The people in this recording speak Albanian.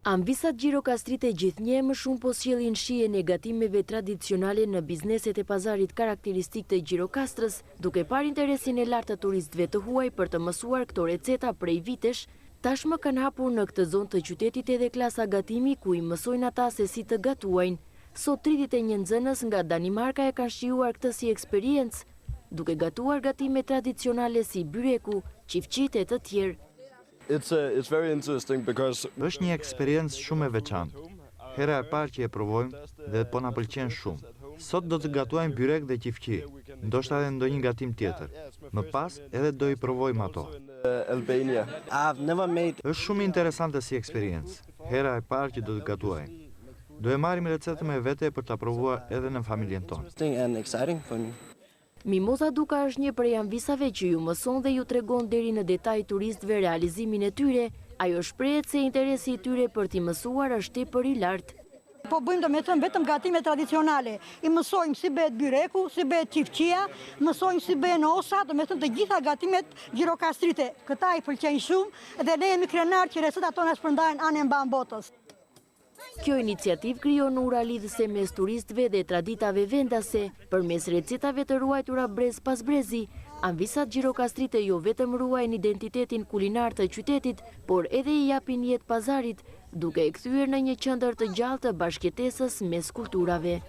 Anvisat Gjirokastrite gjithnjë më shumë po sjellin shije negatimeve tradicionale në bizneset e pazarit karakteristik të Gjirokastrës, duke parë interesin e lartë të turistëve të huaj për të mësuar këto receta prej vitesh. Tashmë kanë hapur në këtë zonë të qytetit edhe klasa gatimi ku i mësojnë ata se si të gatuajnë. Sot 31 nxënës nga Danimarka e kanë shijuar këtë si eksperiencë, duke gatuar gatime tradicionale si byreku, qifqit e të tjerë. Është një eksperiencë shumë e veçantë. Hera e parë që e provojmë dhe po na pëlqen shumë. Sot do të gatuajmë byrek dhe qifqi, ndoshta edhe ndonjë gatim tjetër. Më pas edhe do i provojmë ato. Është shumë interesante si eksperiencë. Hera e parë që do të gatuajmë. Do e marrim recetën me vete për ta provuar edhe në familjen tonë. Mimoza Duka është një prej anvisave që ju mëson dhe ju tregon deri në detaj turistëve realizimin e tyre. Ajo shprehet se interesi i tyre për t'i mësuar është tepër i lartë. Po bëjmë domethënë vetëm gatime tradicionale. I mësojmë si bëhet byreku, si bëhet qifqia, mësojmë si bëhen osa, domethënë të gjitha gatimet gjirokastrite. Këta i pëlqejnë shumë dhe ne jemi krenarë që recetat tona shpërndahen anë e mban botës. Kjo iniciativë krijon ura lidhëse mes turistëve dhe traditave vendase. Përmes recetave të ruajtura brez pas brezi, anvisat Gjirokastrite jo vetëm ruajnë identitetin kulinar të qytetit, por edhe i japin jetë pazarit, duke e kthyer në një qendër të gjallë të bashkëjetesës mes kulturave.